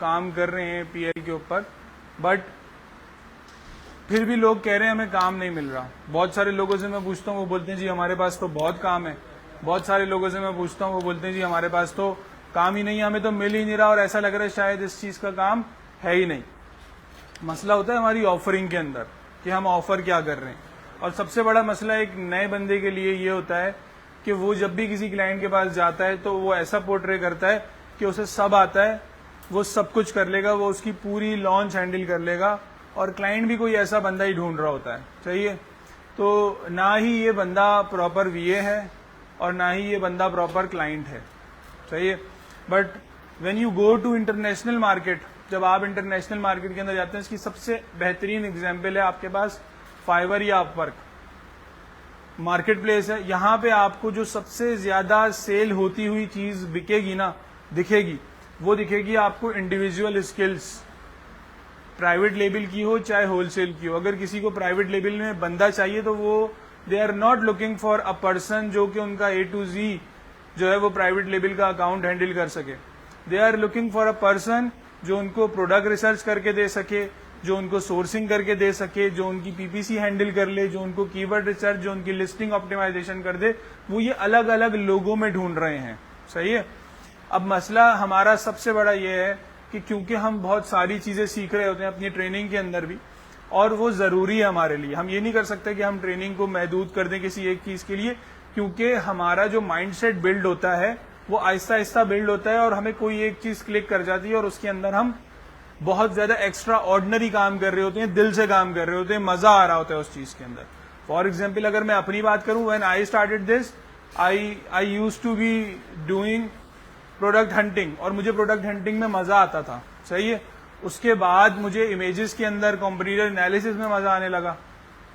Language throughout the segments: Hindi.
काम कर रहे हैं पीएल के ऊपर, बट फिर भी लोग कह रहे हैं हमें काम नहीं मिल रहा। बहुत सारे लोगों से मैं पूछता हूँ, वो बोलते हैं जी हमारे पास तो बहुत काम है। बहुत सारे लोगों से मैं पूछता हूँ, वो बोलते हैं जी हमारे पास तो काम ही नहीं है, हमें तो मिल ही नहीं रहा और ऐसा लग रहा है शायद इस चीज का काम है ही नहीं। मसला होता है हमारी ऑफरिंग के अंदर कि हम ऑफर क्या कर रहे हैं। और सबसे बड़ा मसला एक नए बंदे के लिए ये होता है कि वो जब भी किसी क्लाइंट के पास जाता है तो वो ऐसा पोर्ट्रे करता है कि उसे सब आता है, वो सब कुछ कर लेगा, वो उसकी पूरी लॉन्च हैंडल कर लेगा, और क्लाइंट भी कोई ऐसा बंदा ही ढूंढ रहा होता है। चाहिए तो ना ही ये बंदा प्रॉपर वीए है और ना ही ये बंदा प्रॉपर क्लाइंट है। चाहिए but when you go to international market, जब आप इंटरनेशनल मार्केट के अंदर जाते हैं, इसकी सबसे बेहतरीन एग्जाम्पल है आपके पास फाइवर या अपवर्क मार्केट प्लेस है। यहाँ पे आपको जो सबसे ज्यादा सेल होती हुई चीज बिकेगी ना, दिखेगी, वो दिखेगी आपको इंडिविजुअल स्किल्स, प्राइवेट लेबल की हो चाहे होलसेल की हो। अगर किसी को प्राइवेट लेबल में बंदा चाहिए तो वो they are not looking for a person जो कि उनका A to Z जो है वो प्राइवेट लेबल का अकाउंट हैंडल कर सके। They are looking for a person जो उनको प्रोडक्ट रिसर्च करके दे सके, जो उनको सोर्सिंग करके दे सके, जो उनकी पीपीसी हैंडल कर ले, जो उनको कीवर्ड रिसर्च, जो उनकी लिस्टिंग ऑप्टिमाइजेशन कर दे। वो ये अलग अलग लोगों में ढूंढ रहे हैं। सही है। अब मसला हमारा सबसे बड़ा ये है कि क्योंकि हम बहुत सारी चीजें सीख रहे होते हैं अपनी ट्रेनिंग के अंदर भी, और वो जरूरी है हमारे लिए। हम ये नहीं कर सकते कि हम ट्रेनिंग को महदूद कर दें किसी एक चीज के लिए, क्योंकि हमारा जो माइंडसेट बिल्ड होता है वो आहिस्ता आहिस्ता बिल्ड होता है, और हमें कोई एक चीज क्लिक कर जाती है और उसके अंदर हम बहुत ज्यादा एक्स्ट्रा ऑर्डिनरी काम कर रहे होते हैं, दिल से काम कर रहे होते हैं, मजा आ रहा होता है उस चीज के अंदर। फॉर एग्जाम्पल अगर मैं अपनी बात करूं, when I started this, I used to be doing product hunting, और मुझे प्रोडक्ट हंटिंग में मजा आता था। सही है। उसके बाद मुझे इमेजेस के अंदर कंपैरेटिव एनालिसिस में मजा आने लगा।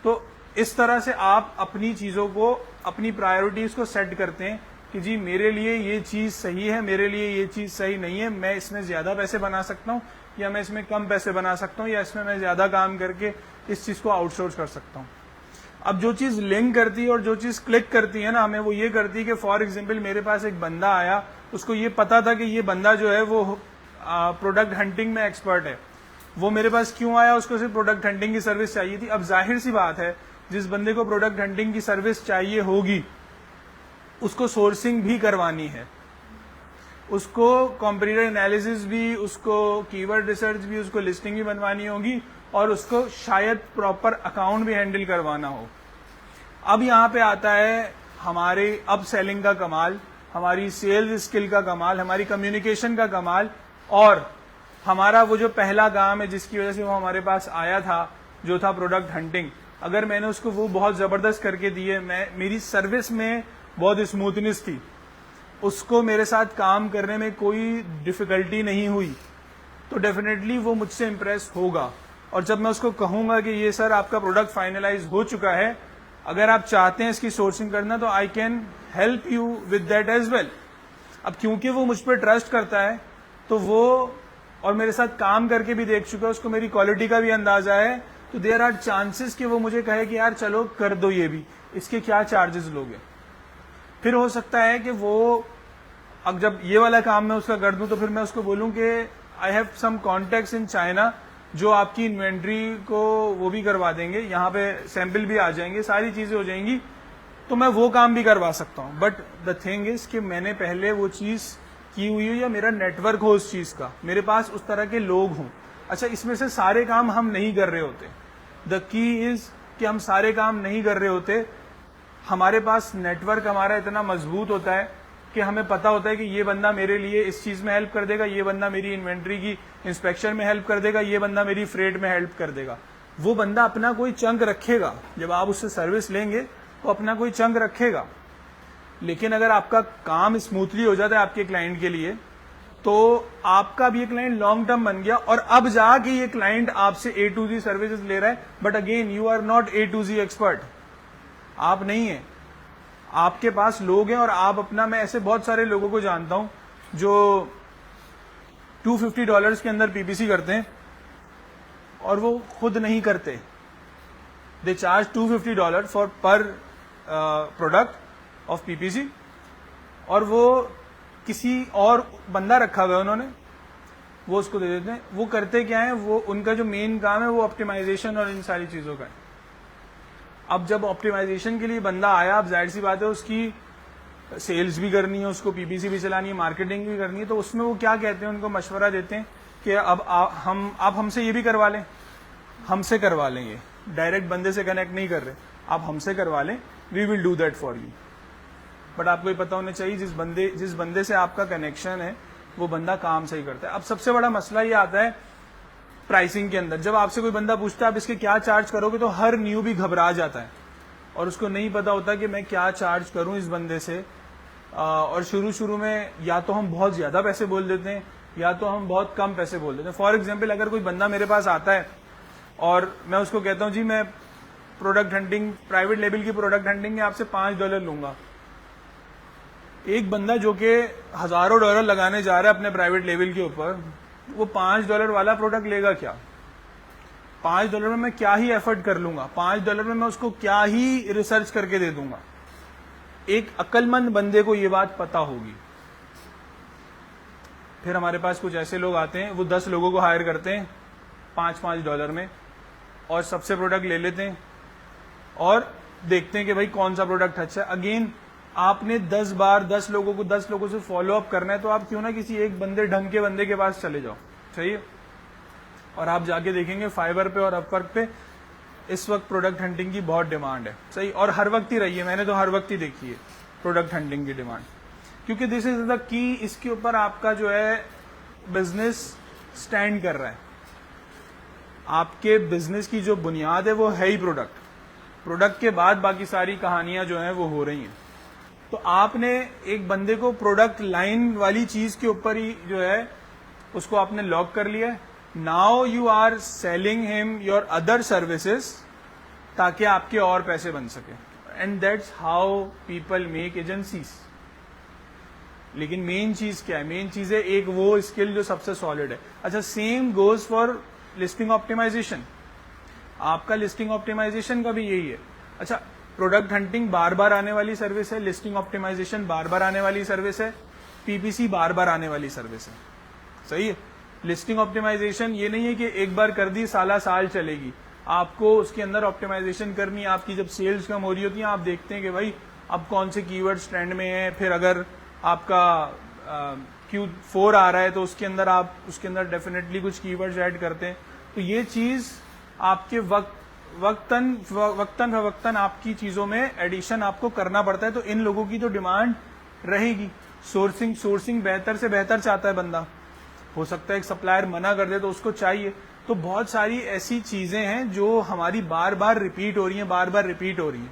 तो इस तरह से आप अपनी चीजों को, अपनी प्रायोरिटीज को सेट करते हैं कि जी मेरे लिए ये चीज सही है, मेरे लिए ये चीज सही नहीं है, मैं इसमें ज्यादा पैसे बना सकता हूँ या मैं इसमें कम पैसे बना सकता हूँ, या इसमें मैं ज्यादा काम करके इस चीज को आउटसोर्स कर सकता हूँ। अब जो चीज लिंक करती है और जो चीज क्लिक करती है ना हमें, वो ये करती है कि फॉर एग्जाम्पल मेरे पास एक बंदा आया, उसको ये पता था कि ये बंदा जो है वो प्रोडक्ट हंटिंग में एक्सपर्ट है। वो मेरे पास क्यों आया? उसको सिर्फ प्रोडक्ट हंटिंग की सर्विस चाहिए थी। अब जाहिर सी बात है, जिस बंदे को प्रोडक्ट हंटिंग की सर्विस चाहिए होगी उसको सोर्सिंग भी करवानी है, उसको कंपैरेटिव एनालिसिस भी, उसको कीवर्ड रिसर्च भी, उसको लिस्टिंग भी बनवानी होगी, और उसको शायद प्रॉपर अकाउंट भी हैंडल करवाना हो। अब यहाँ पे आता है हमारे अप सेलिंग का कमाल, हमारी सेल्स स्किल का कमाल, हमारी कम्युनिकेशन का कमाल, और हमारा वो जो पहला काम है जिसकी वजह से वो हमारे पास आया था, जो था प्रोडक्ट हंटिंग। अगर मैंने उसको वो बहुत जबरदस्त करके दिए, मेरी सर्विस में बहुत स्मूथनेस थी, उसको मेरे साथ काम करने में कोई डिफिकल्टी नहीं हुई, तो डेफिनेटली वो मुझसे इंप्रेस होगा। और जब मैं उसको कहूंगा कि ये सर आपका प्रोडक्ट फाइनलाइज हो चुका है, अगर आप चाहते हैं इसकी सोर्सिंग करना, तो I can help you with that as well. अब क्योंकि वो मुझ पर ट्रस्ट करता है, तो वो, और मेरे साथ काम करके भी देख चुका है, उसको मेरी क्वालिटी का भी अंदाजा है, तो देयर आर चांसेस कि वो मुझे कहे कि यार चलो कर दो ये भी, इसके क्या चार्जेस लोगे। फिर हो सकता है कि वो, अब जब ये वाला काम मैं उसका कर दूं, तो फिर मैं उसको बोलूं कि I have some contacts in China जो आपकी इन्वेंट्री को वो भी करवा देंगे, यहाँ पे सैंपल भी आ जाएंगे, सारी चीजें हो जाएंगी, तो मैं वो काम भी करवा सकता हूँ। बट द थिंग इज कि मैंने पहले वो चीज की हुई हो, या मेरा नेटवर्क हो उस चीज का, मेरे पास उस तरह के लोग हों। अच्छा, इसमें से सारे काम हम नहीं कर रहे होते। द की इज कि हम सारे काम नहीं कर रहे होते। हमारे पास नेटवर्क हमारा इतना मजबूत होता है कि हमें पता होता है कि ये बंदा मेरे लिए इस चीज में हेल्प कर देगा, ये बंदा मेरी इन्वेंट्री की इंस्पेक्शन में हेल्प कर देगा, ये बंदा मेरी फ्रेट में हेल्प कर देगा। वो बंदा अपना कोई चंक रखेगा, जब आप उससे सर्विस लेंगे वो अपना कोई चंक रखेगा। लेकिन अगर आपका काम स्मूथली हो जाता है आपके क्लाइंट के लिए, तो आपका भी ये क्लाइंट लॉन्ग टर्म बन गया, और अब जाके ये क्लाइंट आपसे A to Z सर्विसेज ले रहा है। But again you are not A to Z expert, आप नहीं है, आपके पास लोग हैं, और आप अपना, मैं ऐसे बहुत सारे लोगों को जानता हूं जो $250 के अंदर पीपीसी करते हैं और वो खुद नहीं करते। दे चार्ज $250 फॉर पर प्रोडक्ट ऑफ पीपीसी, और वो किसी और बंदा रखा हुआ है उन्होंने, वो उसको दे देते हैं। वो करते क्या है, वो उनका जो मेन काम है वो ऑप्टिमाइजेशन और इन सारी चीजों का है। अब जब ऑप्टिमाइजेशन के लिए बंदा आया, अब जाहिर सी बात है उसकी सेल्स भी करनी है, उसको पीपीसी भी चलानी है, मार्केटिंग भी करनी है, तो उसमें वो क्या कहते हैं, उनको मशवरा देते हैं कि अब आप हमसे ये भी करवा लें, हमसे करवा लें, ये डायरेक्ट बंदे से कनेक्ट नहीं कर रहे, आप हमसे करवा लें, we will do that for you. But आपको ये पता होना चाहिए जिस बंदे से आपका कनेक्शन है वो बंदा काम सही करता है। अब सबसे बड़ा मसला ये आता है प्राइसिंग के अंदर। जब आपसे कोई बंदा पूछता है आप इसके क्या चार्ज करोगे, तो हर न्यू भी घबरा जाता है और उसको नहीं पता होता कि मैं क्या चार्ज करूं इस बंदे से। और शुरू में या तो हम बहुत ज्यादा पैसे बोल देते हैं या तो हम बहुत कम पैसे बोल देते हैं। फॉर एग्जाम्पल, अगर कोई बंदा मेरे पास आता है और मैं उसको कहता हूं जी मैं प्रोडक्ट हंटिंग, प्राइवेट लेवल की प्रोडक्ट हंटिंग में आपसे $5 लूंगा, एक बंदा जो कि हजारों डॉलर लगाने जा रहा है अपने प्राइवेट लेवल के ऊपर, वो $5 वाला प्रोडक्ट लेगा क्या? $5 में मैं क्या ही एफर्ट कर लूंगा, $5 में मैं उसको क्या ही रिसर्च करके दे दूंगा। एक अक्लमंद बंदे को ये बात पता होगी। फिर हमारे पास कुछ ऐसे लोग आते हैं, वो 10 लोगों को हायर करते हैं $5 में और सबसे प्रोडक्ट ले लेते हैं और देखते हैं कि भाई कौन सा प्रोडक्ट अच्छा है। अगेन आपने 10 बार 10 लोगों से फॉलो अप करना है, तो आप क्यों ना किसी एक बंदे, ढंग के बंदे के पास चले जाओ, सही है। और आप जाके देखेंगे फाइवर पे और अपवर्क पे इस वक्त प्रोडक्ट हंटिंग की बहुत डिमांड है, सही, और हर वक्त ही रही है, मैंने तो हर वक्त ही देखी है प्रोडक्ट हंटिंग की डिमांड, क्योंकि दिस इज द की। इसके ऊपर आपका जो है बिजनेस स्टैंड कर रहा है। आपके बिजनेस की जो बुनियाद है वो है ही प्रोडक्ट के बाद बाकी सारी कहानियां जो हैं वो हो रही हैं। तो आपने एक बंदे को प्रोडक्ट लाइन वाली चीज के ऊपर ही जो है उसको आपने लॉक कर लिया है। Now you are selling him your other services ताकि आपके और पैसे बन सके, and that's how people make agencies. लेकिन मेन चीज क्या है? मेन चीज है एक वो स्किल जो सबसे सॉलिड है। अच्छा, same goes for listing optimization. आपका लिस्टिंग ऑप्टिमाइजेशन का भी यही है। अच्छा, प्रोडक्ट हंटिंग बार बार आने वाली सर्विस है, लिस्टिंग ऑप्टिमाइजेशन बार बार आने वाली सर्विस है, पीपीसी बार बार आने वाली सर्विस है, सही है। लिस्टिंग ऑप्टिमाइजेशन ये नहीं है कि एक बार कर दी साल चलेगी, आपको उसके अंदर ऑप्टिमाइजेशन करनी है। आपकी जब सेल्स कम हो रही होती है, आप देखते हैं कि भाई अब कौन से कीवर्ड्स ट्रेंड में है, फिर अगर आपका Q4 आ रहा है तो उसके अंदर आप उसके अंदर डेफिनेटली कुछ कीवर्ड्स ऐड करते हैं। तो ये चीज आपके वक्तन आपकी चीजों में एडिशन आपको करना पड़ता है। तो इन लोगों की तो डिमांड रहेगी। सोर्सिंग बेहतर से बेहतर चाहता है बंदा, हो सकता है एक सप्लायर मना कर दे तो उसको चाहिए। तो बहुत सारी ऐसी चीजें हैं जो हमारी बार बार रिपीट हो रही हैं।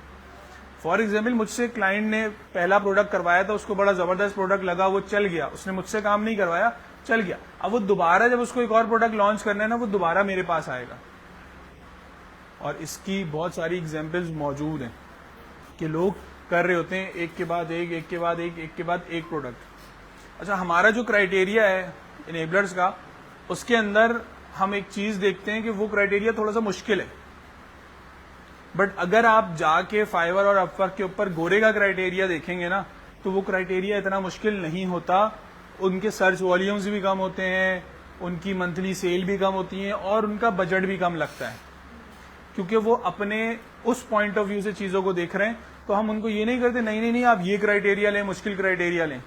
फॉर एग्जाम्पल, मुझसे क्लाइंट ने पहला प्रोडक्ट करवाया था, उसको बड़ा जबरदस्त प्रोडक्ट लगा, वो चल गया, उसने मुझसे काम नहीं करवाया, चल गया। अब वो दोबारा जब उसको एक और प्रोडक्ट लॉन्च करना है ना, वो दोबारा मेरे पास आएगा। और इसकी बहुत सारी एग्जाम्पल्स मौजूद हैं कि लोग कर रहे होते हैं एक के बाद एक प्रोडक्ट। अच्छा, हमारा जो क्राइटेरिया है इनेबलर्स का, उसके अंदर हम एक चीज देखते हैं कि वो क्राइटेरिया थोड़ा सा मुश्किल है। बट अगर आप जाके फाइवर और अपवर्क के ऊपर गोरे का क्राइटेरिया देखेंगे ना, तो वो क्राइटेरिया इतना मुश्किल नहीं होता। उनके सर्च वॉल्यूम्स भी कम होते हैं, उनकी मंथली सेल भी कम होती है और उनका बजट भी कम लगता है, क्योंकि वो अपने उस पॉइंट ऑफ व्यू से चीजों को देख रहे हैं। तो हम उनको ये नहीं करते नहीं आप ये क्राइटेरिया लें, मुश्किल क्राइटेरिया लें।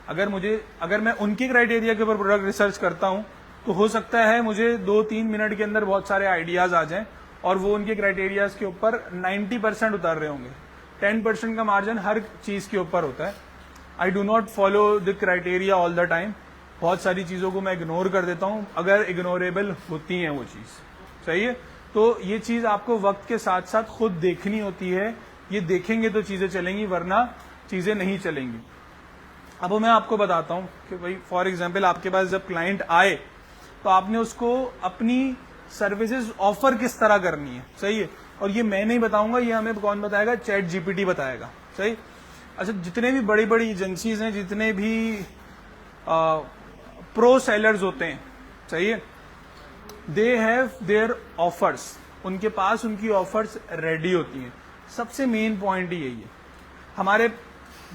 अगर मैं उनके क्राइटेरिया के ऊपर प्रोडक्ट रिसर्च करता हूं, तो हो सकता है मुझे 2-3 मिनट के अंदर बहुत सारे आइडियाज आ जाएं और वो उनके क्राइटेरियाज के ऊपर 90% उतार रहे होंगे। 10% का मार्जिन हर चीज के ऊपर होता है। आई do not follow the criteria all the time. बहुत सारी चीजों को मैं इग्नोर कर देता हूं अगर इग्नोरेबल होती है वो चीज, सही है। तो ये चीज आपको वक्त के साथ साथ खुद देखनी होती है। ये देखेंगे तो चीजें चलेंगी, वरना चीजें नहीं चलेंगी। अब मैं आपको बताता हूं कि भाई फॉर एग्जाम्पल, आपके पास जब क्लाइंट आए तो आपने उसको अपनी सर्विसेज ऑफर किस तरह करनी है, सही है। और ये मैं नहीं बताऊंगा, ये हमें कौन बताएगा? चैट जीपीटी बताएगा, सही। अच्छा, जितने भी बड़ी बड़ी एजेंसीज हैं, जितने भी प्रो सेलर्स होते हैं, सही है, दे हैव देयर ऑफर्स। उनके पास उनकी ऑफर्स रेडी होती हैं। सबसे मेन पॉइंट ही यही है। हमारे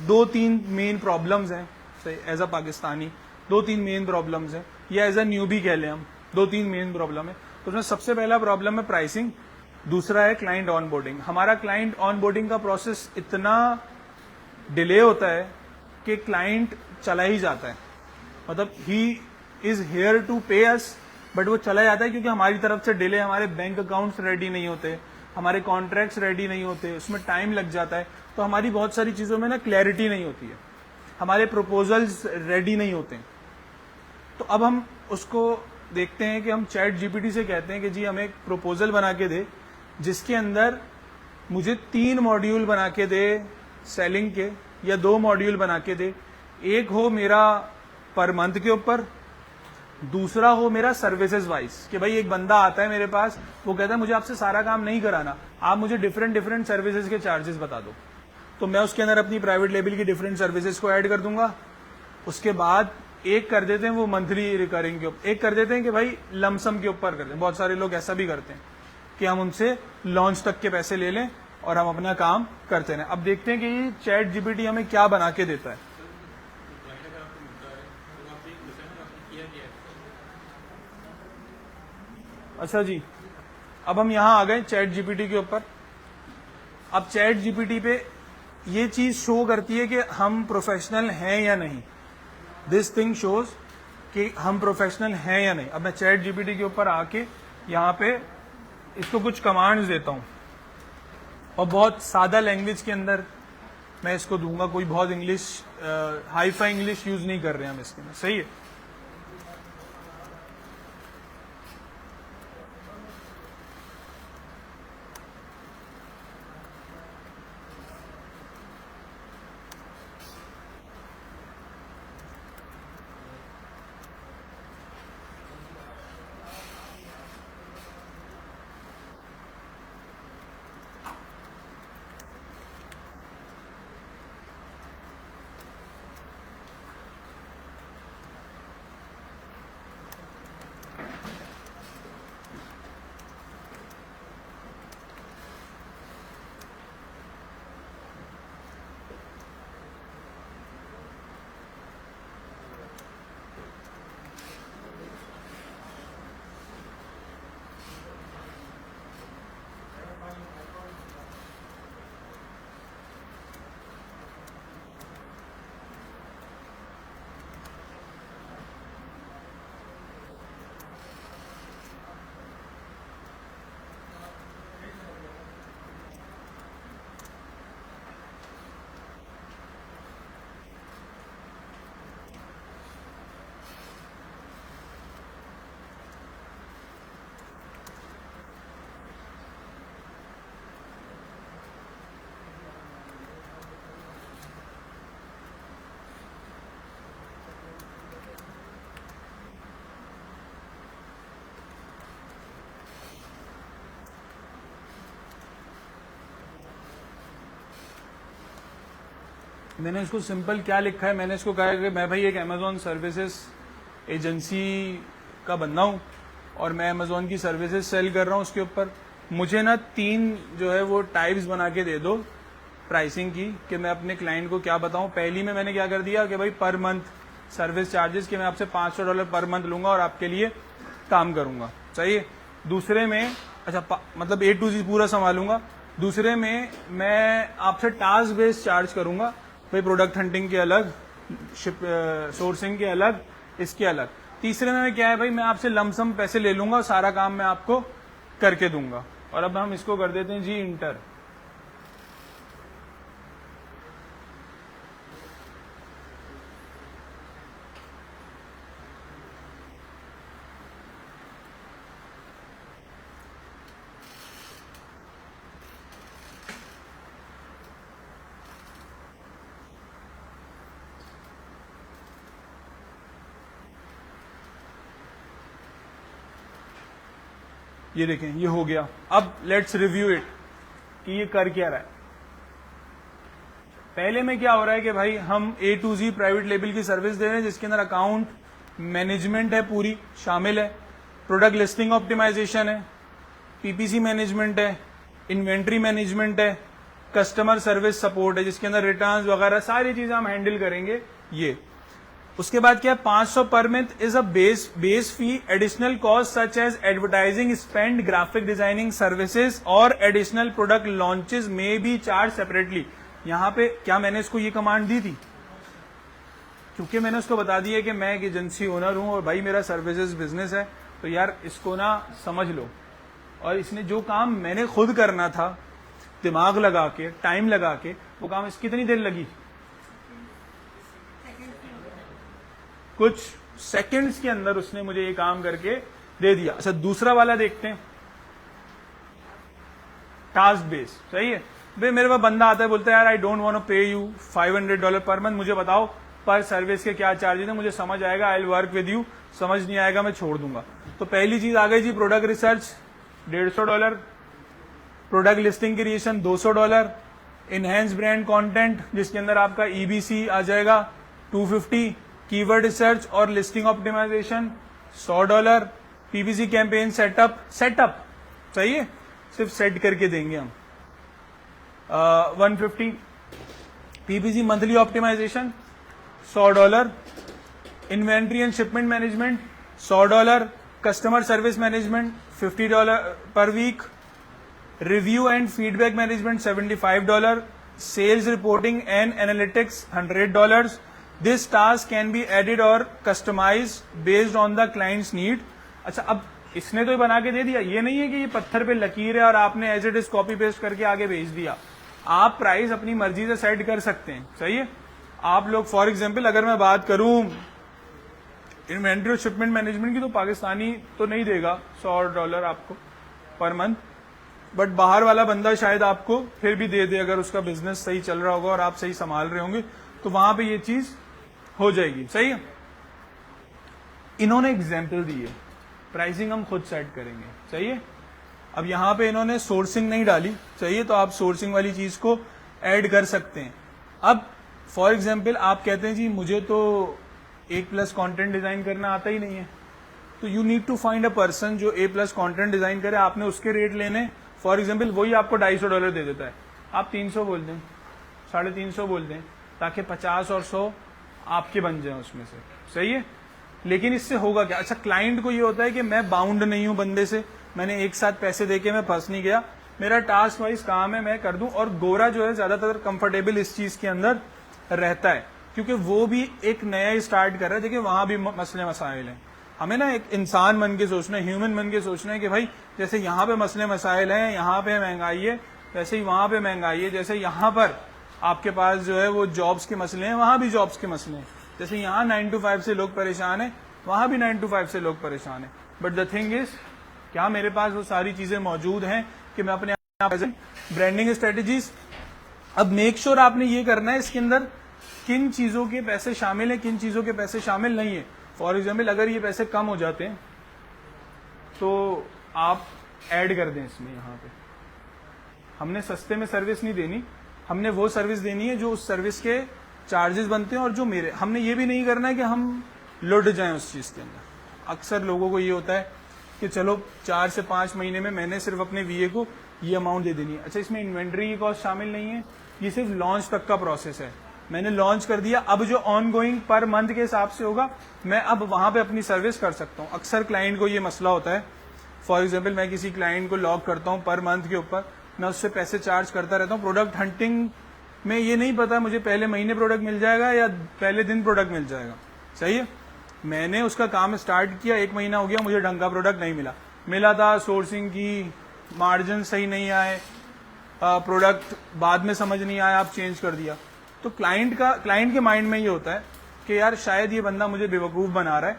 2-3 मेन प्रॉब्लम्स हैं, सही, as a Pakistani 2-3 main problems हैं। या एज अ न्यूबी कह लें हम, 2-3 मेन प्रॉब्लम है। तो उसमें सबसे पहला प्रॉब्लम है प्राइसिंग, दूसरा है क्लाइंट ऑनबोर्डिंग। हमारा क्लाइंट ऑनबोर्डिंग का प्रोसेस इतना डिले होता है कि क्लाइंट चला ही जाता है, मतलब ही इज हेयर टू पे अस, बट वो चला जाता है क्योंकि हमारी तरफ से डिले, हमारे बैंक अकाउंट्स रेडी नहीं होते, हमारे कॉन्ट्रैक्ट्स रेडी नहीं होते, उसमें टाइम लग जाता है, तो हमारी बहुत सारी चीजों में ना क्लैरिटी नहीं होती है, हमारे प्रपोजल्स रेडी नहीं होते हैं। तो अब हम उसको देखते हैं कि हम चैट जीपीटी से कहते हैं कि जी हमें एक प्रपोजल बना के दे जिसके अंदर मुझे 3 मॉड्यूल बना के दे सेलिंग के, या 2 मॉड्यूल बना के दे। एक हो मेरा पर मंथ के ऊपर, दूसरा हो मेरा सर्विसेज वाइज, कि भाई एक बंदा आता है मेरे पास, वो कहता है मुझे आपसे सारा काम नहीं कराना, आप मुझे डिफरेंट सर्विसेज के चार्जेस बता दो, तो मैं उसके अंदर अपनी प्राइवेट लेबल की डिफरेंट सर्विसेज को ऐड कर दूंगा। उसके बाद एक कर देते हैं वो मंथली रिकरिंग के ऊपर, एक कर देते हैं कि भाई लमसम के ऊपर करते हैं। बहुत सारे लोग ऐसा भी करते हैं कि हम उनसे लॉन्च तक के पैसे ले लें और हम अपना काम करते रहें। अब देखते हैं कि ये चैट जीपीटी हमें क्या बना के देता है। अच्छा जी, अब हम यहां आ गए चैट जीपीटी के ऊपर। अब चैट जीपीटी पे ये चीज शो करती है कि हम प्रोफेशनल हैं या नहीं। दिस थिंग शोज कि हम प्रोफेशनल हैं या नहीं। अब मैं चैट जीपीटी के ऊपर आके यहाँ पे इसको कुछ कमांड्स देता हूँ और बहुत सादा लैंग्वेज के अंदर मैं इसको दूंगा, कोई बहुत English hi fi English use नहीं कर रहे हैं हम इसके में, सही है। मैंने इसको सिंपल क्या लिखा है, मैंने इसको कहा है कि मैं भाई एक अमेजोन सर्विसेज एजेंसी का बंदा हूँ और मैं अमेजोन की सर्विसेज सेल कर रहा हूँ। उसके ऊपर मुझे ना 3 जो है वो टाइप्स बना के दे दो प्राइसिंग की, कि मैं अपने क्लाइंट को क्या बताऊं। पहली में मैंने क्या कर दिया कि भाई पर मंथ सर्विस चार्जेस, कि मैं आपसे $500 पर मंथ लूंगा और आपके लिए काम करूंगा, चाहिए। दूसरे में अच्छा मतलब A to Z पूरा संभालूंगा। दूसरे में मैं आपसे टास्क बेस्ड चार्ज करूंगा, भाई प्रोडक्ट हंटिंग के अलग, सोर्सिंग के अलग, इसके अलग। तीसरे में क्या है भाई, मैं आपसे लमसम पैसे ले लूंगा और सारा काम मैं आपको करके दूंगा। और अब हम इसको कर देते हैं जी इंटर। ये देखें ये हो गया। अब लेट्स रिव्यू इट कि ये कर क्या रहा है। पहले में क्या हो रहा है कि भाई हम A to Z private label की सर्विस दे रहे हैं जिसके अंदर अकाउंट मैनेजमेंट है पूरी शामिल है, प्रोडक्ट लिस्टिंग ऑप्टिमाइजेशन है, पीपीसी मैनेजमेंट है, इन्वेंट्री मैनेजमेंट है, कस्टमर सर्विस सपोर्ट है जिसके अंदर रिटर्न्स वगैरह सारी चीजें हम हैंडल करेंगे। ये उसके बाद क्या है, 500 पर month is a base fee, additional cost such as advertising spend, graphic designing services और एडिशनल प्रोडक्ट लॉन्चेस में बी चार्ज सेपरेटली। यहां पे क्या मैंने इसको ये कमांड दी थी? क्योंकि मैंने उसको बता दिया कि मैं एक एजेंसी ओनर हूं और भाई मेरा सर्विसेज बिजनेस है, तो यार इसको ना समझ लो। और इसने जो काम मैंने खुद करना था, दिमाग लगा के, टाइम लगा के, वो काम इसकी कितनी देर लगी? कुछ सेकंड्स के अंदर उसने मुझे ये काम करके दे दिया। अच्छा, दूसरा वाला देखते हैं, टास्क बेस। सही है भाई, मेरे पास बंदा आता है, बोलता है यार आई डोंट वांट टू पे यू $500 पर मंथ, मुझे बताओ पर सर्विस के क्या चार्जेस है, मुझे समझ आएगा I will work with you, समझ नहीं आएगा मैं छोड़ दूंगा। तो पहली चीज आ गई जी, product research $150, product listing creation $200, enhance brand content जिसके अंदर आपका ईबीसी आ जाएगा $250, कीवर्ड रिसर्च और listing optimization $100, PPC campaign setup सही है, सिर्फ सेट करके देंगे हम 150, PPC monthly optimization $100, inventory and shipment management $100, customer service management $50 per week, review and feedback management $75, sales reporting and analytics $100। This task can be added और customise based on the clients need. अच्छा, अब इसने तो ये बना के दे दिया, ये नहीं है कि ये पत्थर पे लकीर है और आपने as it is copy paste करके आगे भेज दिया। आप प्राइस अपनी मर्जी से सेट कर सकते हैं। सही है, आप लोग फॉर एग्जांपल अगर मैं बात करूं इन्वेंट्री और शिपमेंट मैनेजमेंट की, तो पाकिस्तानी तो नहीं देगा $100 आपको पर मंथ, बट बाहर वाला बंदा शायद आपको फिर भी दे दे अगर उसका बिजनेस सही चल रहा होगा और आप सही संभाल रहे होंगे, तो वहां पे ये चीज हो जाएगी। सही है, इन्होंने एग्जाम्पल दी है, प्राइसिंग हम खुद सेट करेंगे। सही है, अब यहां पे इन्होंने सोर्सिंग नहीं डाली, चाहिए तो आप सोर्सिंग वाली चीज को ऐड कर सकते हैं। अब फॉर एग्जाम्पल आप कहते हैं जी मुझे तो A+ कंटेंट डिजाइन करना आता ही नहीं है, तो you need to find a person जो A+ कंटेंट डिजाइन करे, आपने उसके रेट लेने। फॉर एग्जाम्पल वही आपको $250 दे देता है, आप 300 बोल दें, 350 बोल दें, ताकि 50 और 100 आपके बन जाए उसमें से। सही है, लेकिन इससे होगा क्या? अच्छा, क्लाइंट को ये होता है कि मैं बाउंड नहीं हूं बंदे से, मैंने एक साथ पैसे देके मैं फंस नहीं गया, मेरा टास्क वाइज काम है, मैं कर दूं। और गोरा जो है ज्यादातर कंफर्टेबल इस चीज के अंदर रहता है, क्योंकि वो भी एक नया स्टार्ट कर रहा है। देखिए वहां भी मसले मसाइल हैं, हमें ना एक इंसान बन के सोचना है, ह्यूमन बन के सोचना है कि भाई जैसे यहाँ पे मसले मसाइल हैं, यहाँ पे महंगाई है, वैसे ही वहां पे महंगाई है। जैसे यहाँ पर आपके पास जो है वो जॉब्स के मसले हैं, वहां भी जॉब्स के मसले हैं। जैसे यहाँ 9 to 5 से लोग परेशान है, वहां भी 9 to 5 से लोग परेशान है। बट द थिंग इज, क्या मेरे पास वो सारी चीजें मौजूद हैं कि मैं अपने ब्रांडिंग स्ट्रेटेजीज। अब मेक श्योर आपने ये करना है इसके अंदर किन चीजों के पैसे शामिल हैं, किन चीजों के पैसे शामिल नहीं है। फॉर एग्जाम्पल अगर ये पैसे कम हो जाते हैं तो आप ऐड कर दें इसमें। यहाँ पे हमने सस्ते में सर्विस नहीं देनी, हमने वो सर्विस देनी है जो उस सर्विस के चार्जेस बनते हैं और जो मेरे, हमने ये भी नहीं करना है कि हम लुट जाएं उस चीज के अंदर। अक्सर लोगों को ये होता है कि चलो 4 से 5 महीने में मैंने सिर्फ अपने VA को ये अमाउंट दे देनी है। अच्छा, इसमें इन्वेंट्री की कॉस्ट शामिल नहीं है, ये सिर्फ लॉन्च तक का प्रोसेस है। मैंने लॉन्च कर दिया, अब जो ऑन गोइंग पर मंथ के हिसाब से होगा मैं अब वहां पे अपनी सर्विस कर सकता हूँ। अक्सर क्लाइंट को ये मसला होता है, फॉर एग्जाम्पल मैं किसी क्लाइंट को लॉक करता हूँ पर मंथ के ऊपर, मैं उससे पैसे चार्ज करता रहता हूँ। प्रोडक्ट हंटिंग में ये नहीं पता मुझे पहले महीने प्रोडक्ट मिल जाएगा या पहले दिन प्रोडक्ट मिल जाएगा। सही है, मैंने उसका काम स्टार्ट किया, 1 महीना हो गया, मुझे ढंग का प्रोडक्ट नहीं मिला था, सोर्सिंग की मार्जिन सही नहीं आए, प्रोडक्ट बाद में समझ नहीं आया, आप चेंज कर दिया। तो क्लाइंट के माइंड में ये होता है कि यार शायद ये बंदा मुझे बेवकूफ बना रहा है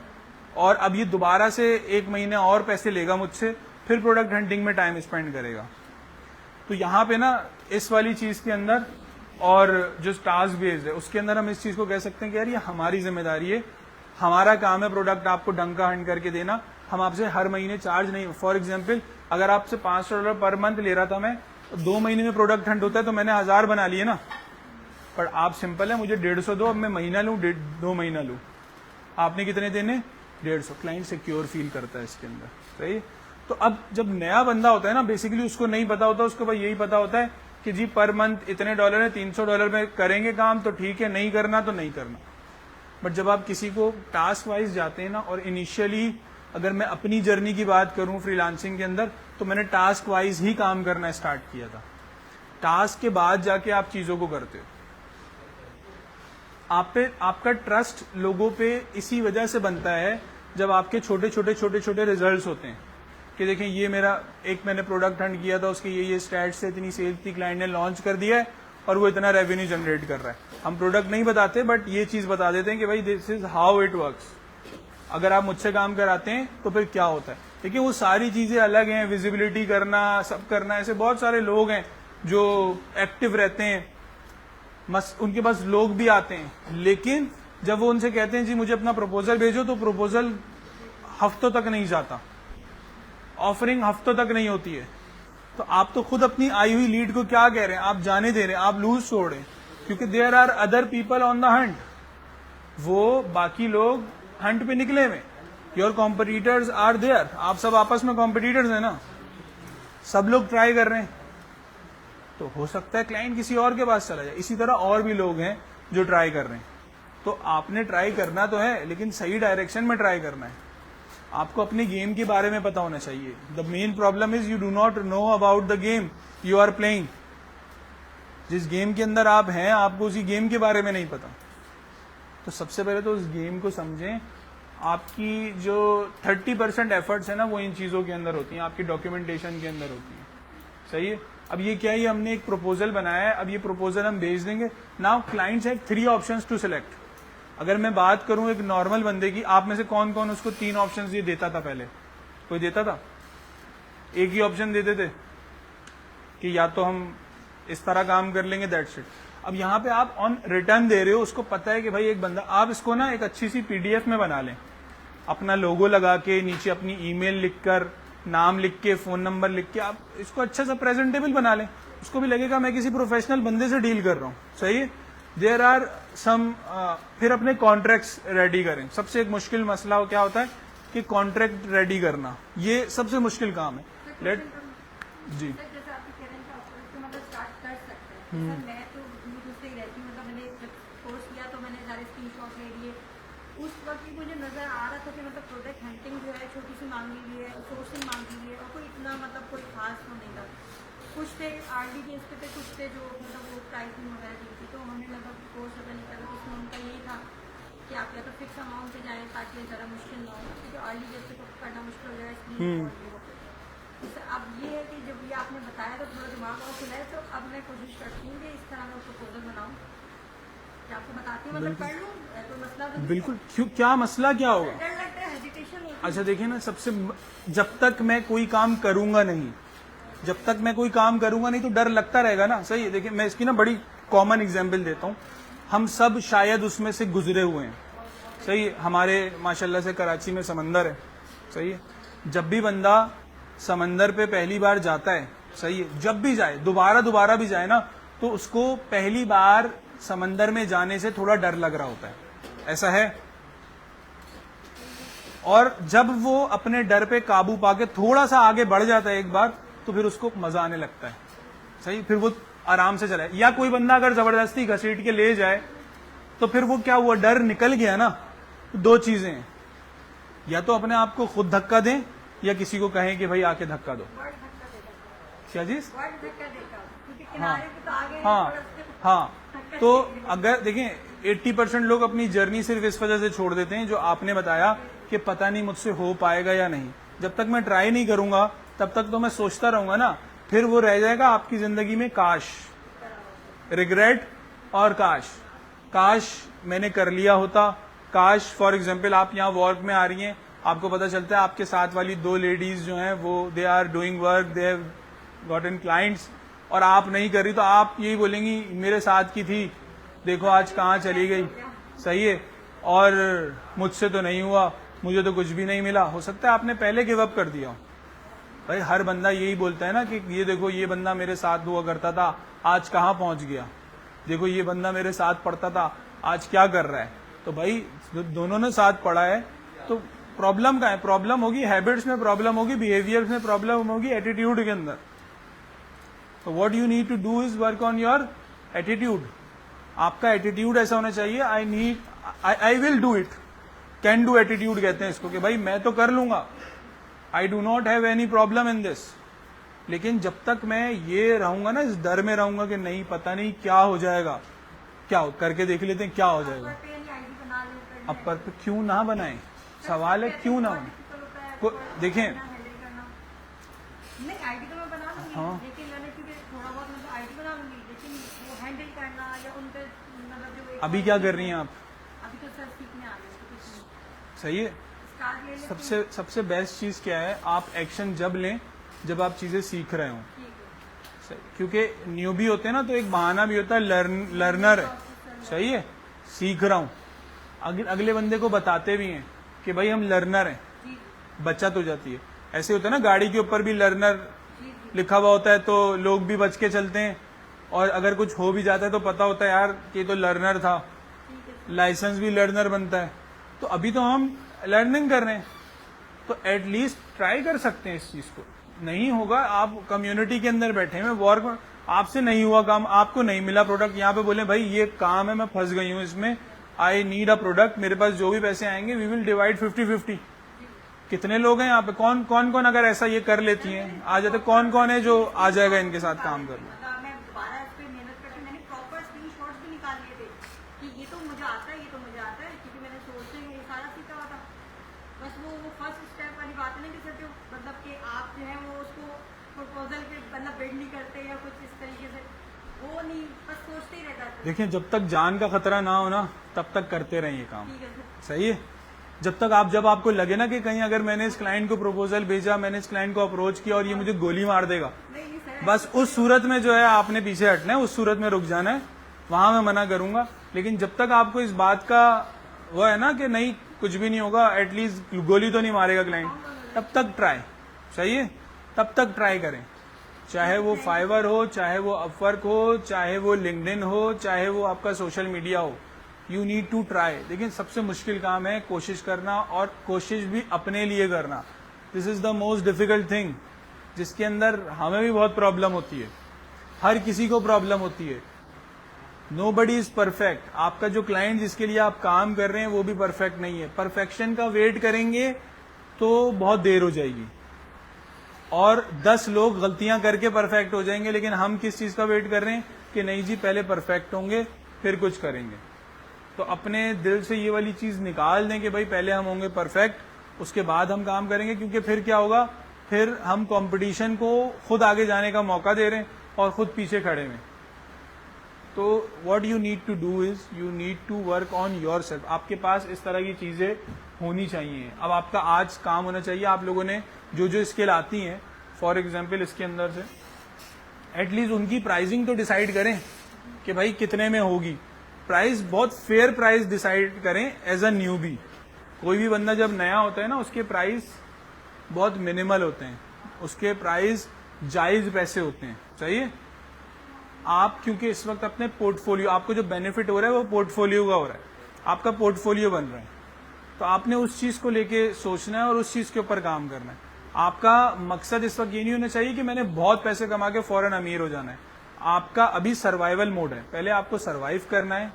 और अब ये दोबारा से 1 महीने और पैसे लेगा मुझसे, फिर प्रोडक्ट हंटिंग में टाइम स्पेंड करेगा। तो यहाँ पे ना इस वाली चीज के अंदर और जो टास्क बेस्ड है उसके अंदर हम इस चीज को कह सकते हैं कि यार ये हमारी जिम्मेदारी है, हमारा काम है प्रोडक्ट आपको ढंग का हंट करके देना। हम आपसे हर महीने चार्ज नहीं। फॉर एग्जाम्पल अगर आपसे $500 पर मंथ ले रहा था मैं, तो 2 महीने में प्रोडक्ट हंट होता है तो मैंने 1000 बना लिए ना। पर आप सिंपल है, मुझे 150 दो, अब मैं महीना लूं 2 महीना लूं, आपने कितने देने? 150। क्लाइंट सिक्योर फील करता है इसके अंदर। सही। तो अब जब नया बंदा होता है ना, बेसिकली उसको नहीं पता होता, उसको बस यही पता होता है कि जी पर मंथ इतने $, है $300 में करेंगे काम तो ठीक है, नहीं करना तो नहीं करना। बट जब आप किसी को टास्क वाइज जाते हैं ना, और इनिशियली अगर मैं अपनी जर्नी की बात करूं फ्रीलांसिंग के अंदर, तो मैंने टास्क वाइज ही काम करना स्टार्ट किया था। टास्क के बाद जाके आप चीजों को करते हो। आप पे आपका ट्रस्ट लोगों पे इसी वजह से बनता है जब आपके छोटे छोटे रिजल्ट्स होते हैं कि देखें ये मेरा एक मैंने प्रोडक्ट हंट किया था, उसके ये स्टैट्स से इतनी सेल्स थी, क्लाइंट ने लॉन्च कर दिया है और वो इतना रेवेन्यू जनरेट कर रहा है। हम प्रोडक्ट नहीं बताते बट ये चीज बता देते हैं कि भाई this is how it works. अगर आप मुझसे काम कराते हैं तो फिर क्या होता है। देखिए वो सारी चीजें अलग हैं, विजिबिलिटी करना, सब करना, ऐसे बहुत सारे लोग हैं जो एक्टिव रहते हैं, उनके पास लोग भी आते हैं, लेकिन जब वो उनसे कहते हैं जी मुझे अपना प्रपोजल भेजो, तो प्रपोजल हफ्तों तक नहीं जाता, ऑफरिंग हफ्तों तक नहीं होती है। तो आप तो खुद अपनी आई हुई लीड को क्या कह रहे हैं, आप जाने दे रहे हैं, आप लूज छोड़ रहे हैं, क्योंकि there are other people on the hunt. वो बाकी लोग हंट पे निकले हुए, योर कॉम्पिटिटर्स आर देयर। आप सब आपस में कॉम्पिटिटर्स हैं ना, सब लोग ट्राई कर रहे हैं, तो हो सकता है क्लाइंट किसी और के पास चला जाए। इसी तरह और भी लोग हैं जो ट्राई कर रहे हैं। तो आपने ट्राई करना तो है, लेकिन सही डायरेक्शन में ट्राई करना है। आपको अपने गेम के बारे में पता होना चाहिए। The main problem is you do not know about the game you are playing. जिस गेम के अंदर आप हैं, आपको उसी गेम के बारे में नहीं पता। तो सबसे पहले तो उस गेम को समझें। आपकी जो 30% एफर्ट्स है ना, वो इन चीजों के अंदर होती हैं, आपकी डॉक्यूमेंटेशन के अंदर होती है। सही है। अब ये क्या है, हमने एक प्रपोजल बनाया है, अब ये प्रपोजल हम भेज देंगे। Now clients have 3 options to select. अगर मैं बात करूं एक नॉर्मल बंदे की, आप में से कौन कौन उसको 3 ऑप्शंस ये देता था पहले? कोई देता था? एक ही ऑप्शन देते थे कि या तो हम इस तरह काम कर लेंगे, दैट्स इट। अब यहाँ पे आप ऑन रिटर्न दे रहे हो, उसको पता है कि भाई एक बंदा, आप इसको ना एक अच्छी सी पीडीएफ में बना लें, अपना लोगो लगा के, नीचे अपनी ईमेल लिखकर, नाम लिख के, फोन नंबर लिख के, आप इसको अच्छा सा प्रेजेंटेबल बना लें। उसको भी लगेगा मैं किसी प्रोफेशनल बंदे से डील कर रहा हूँ। सही है। देयर आर सम फिर अपने कॉन्ट्रैक्ट्स रेडी करें। सबसे एक मुश्किल मसला क्या होता है कि कॉन्ट्रैक्ट रेडी करना, ये सबसे मुश्किल काम है। लेट जी उस वक्त मुझे नजर आ रहा था कि मतलब प्रोडक्ट हंटिंग जो है छोटी सी मांगी हुई है, सोर्सिंग मांगी हुई है, और कोई इतना मतलब कोई खास तो नहीं था। कुछ थे आरडी बेस पे थे, कुछ थे जो मतलब वो प्राइसिंग वगैरह दी थी। तो हमने मतलब कोर्स अगर नहीं करा, उसमें उनका यही था कि आप या तो फिक्स अमाउंट पे जाएँ ताकि ज़रा मुश्किल ना हो, क्योंकि आरडी बेस पे तो करना मुश्किल हो जाएगा। इसलिए अब ये है कि जब ये आपने बताया तो थोड़ा दिमाग और खुला है। तो अब मैं कोशिश करती हूँ कि इस तरह का प्रपोजल बनाऊँ, आपको बताती हूँ, मतलब कर लूँ तो मसला तो बिल्कुल। क्यों, क्या मसला क्या होगा? डर लगता है, हेजिटेशन होती है। अच्छा देखिए ना, सबसे जब तक मैं कोई काम करूंगा नहीं, जब तक मैं कोई काम करूंगा नहीं तो डर लगता रहेगा ना। सही है। देखिए मैं इसकी ना बड़ी कॉमन एग्जांपल देता हूँ। हम सब शायद उसमें से गुजरे हुए हैं। सही है। हमारे माशाल्लाह से कराची में समंदर है। सही है। जब भी बंदा समंदर पे पहली बार जाता है, सही है, जब भी जाए, दोबारा भी जाए ना, तो उसको पहली बार समंदर में जाने से थोड़ा डर लग रहा होता है। ऐसा है। और जब वो अपने डर पे काबू पाके थोड़ा सा आगे बढ़ जाता है एक बार, तो फिर उसको मजा आने लगता है। सही। फिर वो आराम से चलाए। या कोई बंदा अगर जबरदस्ती घसीट के ले जाए तो फिर वो क्या हुआ, डर निकल गया ना। तो 2 चीजें हैं, या तो अपने आप को खुद धक्का दें या किसी को कहें कि भाई आके धक्का दो। क्या चीज? हाँ। तो अगर देखें 80% लोग अपनी जर्नी सिर्फ इस वजह से छोड़ देते हैं जो आपने बताया कि पता नहीं मुझसे हो पाएगा या नहीं। जब तक मैं ट्राई नहीं करूंगा तब तक तो मैं सोचता रहूंगा ना, फिर वो रह जाएगा आपकी जिंदगी में काश, रिग्रेट और काश मैंने कर लिया होता। काश फॉर एग्जाम्पल आप यहाँ वर्क में आ रही हैं, आपको पता चलता है आपके साथ वाली 2 लेडीज जो हैं वो they are doing work, they have gotten clients, और आप नहीं कर रही, तो आप यही बोलेंगी मेरे साथ की थी, देखो आज कहाँ चली गई। सही है। और मुझसे तो नहीं हुआ, मुझे तो कुछ भी नहीं मिला। हो सकता है आपने पहले गिव अप कर दिया हो। भाई हर बंदा यही बोलता है ना कि ये देखो ये बंदा मेरे साथ हुआ करता था, आज कहाँ पहुंच गया, देखो ये बंदा मेरे साथ पढ़ता था, आज क्या कर रहा है। तो भाई दोनों ने साथ पढ़ा है, तो प्रॉब्लम कहाँ है? प्रॉब्लम होगी हैबिट्स में, प्रॉब्लम होगी बिहेवियर्स में, प्रॉब्लम होगी एटीट्यूड के अंदर। तो what you need to do is work on your attitude. आपका एटीट्यूड ऐसा होना चाहिए, I need, I will do it, can do attitude कहते हैं इसको, कि भाई मैं तो कर लूंगा, I do not have any problem in this. लेकिन जब तक मैं ये रहूंगा ना, इस डर में रहूंगा कि नहीं पता नहीं क्या हो जाएगा, करके देख लेते हैं क्या हो जाएगा। अब पर पे क्यों ना बनाएं, सवाल है क्यों ना बनाएं। देखें, नहीं आईडी तो मैं बना लूंगी, हाँ। लेकिन मैंने क्योंकि थोड़ा बहुत मतलब आईडी बना लूंगी, लेकिन वो हैंडल करना या उनके मतलब जो अभी क्या कर रही हैं आप? अभी तो सर सीखने आ गए कुछ नहीं। सही है। स्टार्ट ले लेते हैं। सबसे बेस्ट चीज क्या है, आप एक्शन जब लें जब आप चीजें सीख रहे हो। ठीक है। सही, क्योंकि न्यूबी होते हैं ना, तो एक बहाना भी होता है, लर्नर है, सही है, सीख रहा हूं। अगले बंदे को बताते भी हैं कि भाई हम लर्नर हैं, जी बचत हो जाती है। ऐसे होता है ना, गाड़ी के ऊपर भी लर्नर जी जी लिखा हुआ होता है, तो लोग भी बच के चलते हैं, और अगर कुछ हो भी जाता है तो पता होता है यार कि ये तो लर्नर था, ठीक है। लाइसेंस भी लर्नर बनता है। तो अभी तो हम लर्निंग कर रहे हैं, तो एटलीस्ट ट्राई कर सकते हैं इस चीज को। नहीं होगा, आप कम्युनिटी के अंदर बैठे हैं, वर्क आपसे नहीं हुआ काम, आपको नहीं मिला प्रोडक्ट, यहाँ पे बोले भाई ये काम है, मैं फंस गई हूँ इसमें, आई नीड अ प्रोडक्ट, मेरे पास जो भी पैसे आएंगे वी विल डिवाइड 50-50। कितने लोग हैं यहाँ पे, कौन कौन अगर ऐसा ये कर लेती हैं, आ जाते, कौन है जो आ जाएगा इनके साथ काम करने। मतलब मैं दोबारा इस पे मेहनत करके मैंने प्रॉपर स्क्रीनशॉट्स भी निकाल लिए थे कि ये तो मुझे आता है, ये तो मुझे आता है, क्योंकि मैंने सोर्सिंग ये सारा सीखा हुआ था। बस वो फर्स्ट स्टेप वाली बात नहीं कर सकते, मतलब कि आप जो है वो उसको प्रपोजल के मतलब बिल्ड नहीं करते या कुछ इस तरीके से, वो नहीं, बस सोचते ही रहता है। देखिए, जब तक जान का खतरा ना हो ना, तब तक करते रहें ये काम, ठीक है सर। सही है। जब आपको लगे ना कि कहीं अगर मैंने इस क्लाइंट को प्रपोजल भेजा, मैंने इस क्लाइंट को अप्रोच किया और ये मुझे गोली मार देगा, नहीं नहीं सर, बस उस सूरत में जो है आपने पीछे हटना है, उस सूरत में रुक जाना है, वहां मैं मना करूंगा। लेकिन जब तक आपको इस बात का वो है ना कि नहीं कुछ भी नहीं होगा, एटलीस्ट गोली तो नहीं मारेगा क्लाइंट, तब तक ट्राई, सही है, तब तक ट्राई करें। चाहे वो फाइवर हो, चाहे वो अपवर्क हो, चाहे वो लिंक्डइन हो, चाहे वो आपका सोशल मीडिया हो, यू नीड टू ट्राई। लेकिन सबसे मुश्किल काम है कोशिश करना, और कोशिश भी अपने लिए करना। This is the most difficult thing, जिसके अंदर हमें भी बहुत प्रॉब्लम होती है, हर किसी को प्रॉब्लम होती है। Nobody is perfect. आपका जो क्लाइंट जिसके लिए आप काम कर रहे हैं वो भी परफेक्ट नहीं है। परफेक्शन का वेट करेंगे तो बहुत देर हो जाएगी, और 10 लोग गलतियां करके परफेक्ट हो जाएंगे। लेकिन हम किस चीज का वेट कर रहे हैं कि नहीं जी पहले परफेक्ट होंगे फिर कुछ करेंगे। तो अपने दिल से ये वाली चीज निकाल दें कि भाई पहले हम होंगे परफेक्ट, उसके बाद हम काम करेंगे। क्योंकि फिर क्या होगा, फिर हम कंपटीशन को खुद आगे जाने का मौका दे रहे हैं और खुद पीछे खड़े हैं। तो what you need to do is you need to work on yourself. आपके पास इस तरह की चीजें होनी चाहिए। अब आपका आज काम होना चाहिए, आप लोगों ने जो स्किल आती हैं, फॉर एग्जाम्पल इसके अंदर से एटलीस्ट उनकी प्राइसिंग तो डिसाइड करें कि भाई कितने में होगी। प्राइस बहुत फेयर प्राइस डिसाइड करें एज अ न्यूबी। कोई भी बंदा जब नया होता है ना, उसके प्राइस बहुत मिनिमल होते हैं, उसके प्राइस जायज पैसे होते हैं, सही है। आप क्योंकि इस वक्त अपने पोर्टफोलियो, आपको जो बेनिफिट हो रहा है वो पोर्टफोलियो का हो रहा है, आपका पोर्टफोलियो बन रहा है, तो आपने उस चीज को लेके सोचना है और उस चीज के ऊपर काम करना है। आपका मकसद इस वक्त ये नहीं होना चाहिए कि मैंने बहुत पैसे कमा के फौरन अमीर हो जाना है। आपका अभी सर्वाइवल मोड है, पहले आपको सर्वाइव करना है,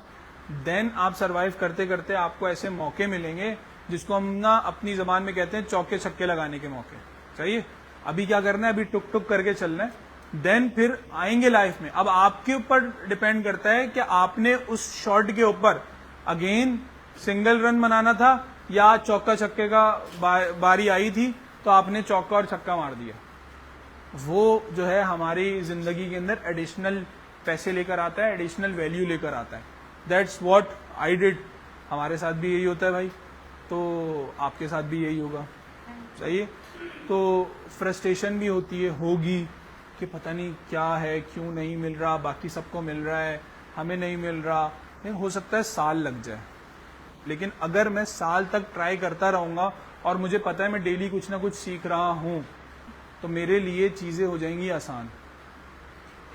देन आप सर्वाइव करते करते आपको ऐसे मौके मिलेंगे जिसको हम ना अपनी जबान में कहते हैं चौके छक्के लगाने के मौके, सही है। अभी क्या करना है, अभी टुक टुक करके चलना है, देन फिर आएंगे लाइफ में। अब आपके ऊपर डिपेंड करता है कि आपने उस शॉट के ऊपर अगेन सिंगल रन बनाना था या चौका छक्के का बारी आई थी तो आपने चौका और छक्का मार दिया। वो जो है हमारी जिंदगी के अंदर एडिशनल पैसे लेकर आता है, एडिशनल वैल्यू लेकर आता है। That's what I did. हमारे साथ भी यही होता है भाई, तो आपके साथ भी यही होगा, सही है। तो फ्रस्ट्रेशन भी होती है, होगी कि पता नहीं क्या है, क्यों नहीं मिल रहा, बाकी सबको मिल रहा है, हमें नहीं मिल रहा। नहीं, हो सकता है साल लग जाए, लेकिन अगर मैं साल तक ट्राई करता रहूंगा और मुझे पता है मैं डेली कुछ ना कुछ सीख रहा हूं, तो मेरे लिए चीजें हो जाएंगी आसान।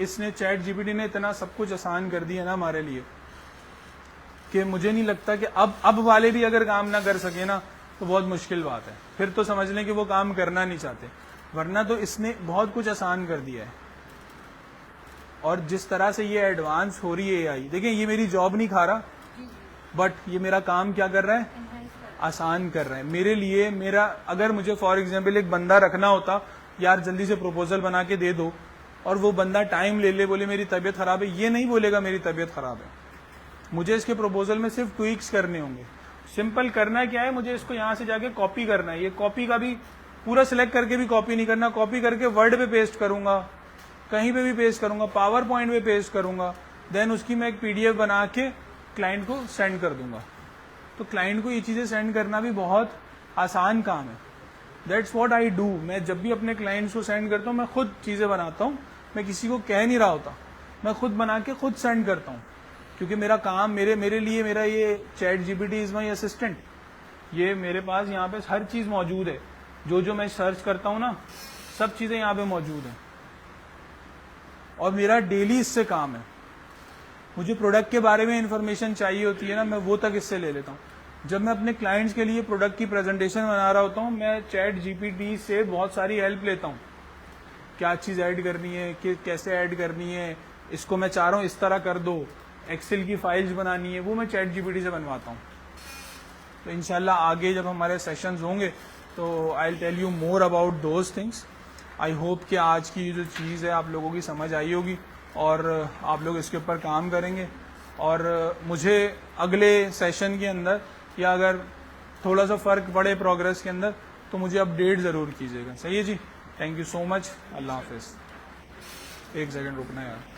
इसने चैट जीपीटी ने इतना सब कुछ आसान कर दिया ना हमारे लिए कि मुझे नहीं लगता कि अब वाले भी अगर काम ना कर सके ना तो बहुत मुश्किल बात है। फिर तो समझ लें कि वो काम करना नहीं चाहते, वरना तो इसने बहुत कुछ आसान कर दिया है। और जिस तरह से ये एडवांस हो रही है एआई, देखिए ये मेरी जॉब नहीं खा रहा, बट ये मेरा काम क्या कर रहा है, एनहांस कर आसान कर रहा है मेरे लिए। मेरा अगर मुझे फॉर एग्जाम्पल एक बंदा रखना होता, यार जल्दी से प्रपोजल बना के दे दो, और वो बंदा टाइम ले ले, बोले मेरी तबीयत खराब है, ये नहीं बोलेगा मेरी तबीयत खराब है। मुझे इसके प्रपोजल में सिर्फ ट्वीक्स करने होंगे। सिंपल करना क्या है, मुझे इसको यहाँ से जाके कॉपी करना है। ये कॉपी का भी पूरा सिलेक्ट करके भी कॉपी नहीं करना, कॉपी करके वर्ड पे पेस्ट करूंगा, कहीं पे भी पेस्ट करूंगा, पावर पॉइंट पे पेस्ट करूंगा, देन उसकी मैं एक पीडीएफ बना के क्लाइंट को सेंड कर दूंगा। तो क्लाइंट को ये चीजें सेंड करना भी बहुत आसान काम है। That's what I do. मैं जब भी अपने क्लाइंट्स को सेंड करता हूँ, मैं खुद चीजें बनाता हूँ, मैं किसी को कह नहीं रहा होता, मैं खुद बना के खुद सेंड करता हूँ। क्योंकि मेरा काम मेरे लिए मेरा ये chat GPT is my assistant. ये मेरे पास यहाँ पे हर चीज मौजूद है, जो मैं सर्च करता हूँ ना, सब चीजें यहाँ पे मौजूद है, और मेरा डेली इससे काम है। मुझे प्रोडक्ट के बारे में इंफॉर्मेशन चाहिए होती है ना, मैं वो तक इससे ले लेता हूँ। जब मैं अपने क्लाइंट्स के लिए प्रोडक्ट की प्रेजेंटेशन बना रहा होता हूँ, मैं चैट जीपीटी से बहुत सारी हेल्प लेता हूँ। क्या चीज ऐड करनी है, कि कैसे ऐड करनी है, इसको मैं चाह रहा हूँ इस तरह कर दो, एक्सेल की फाइल्स बनानी है, वो मैं चैट जीपीटी से बनवाता हूँ। तो इंशाल्लाह आगे जब हमारे सेशंस होंगे तो I will tell you more about those things. I hope कि आज की जो चीज़ है आप लोगों की समझ आई होगी और आप लोग इसके ऊपर काम करेंगे। और मुझे अगले सेशन के अंदर, या अगर थोड़ा सा फ़र्क पड़े प्रोग्रेस के अंदर, तो मुझे अपडेट ज़रूर कीजिएगा। सही है जी, थैंक यू सो मच, अल्लाह हाफिज़। एक सेकंड रुकना यार।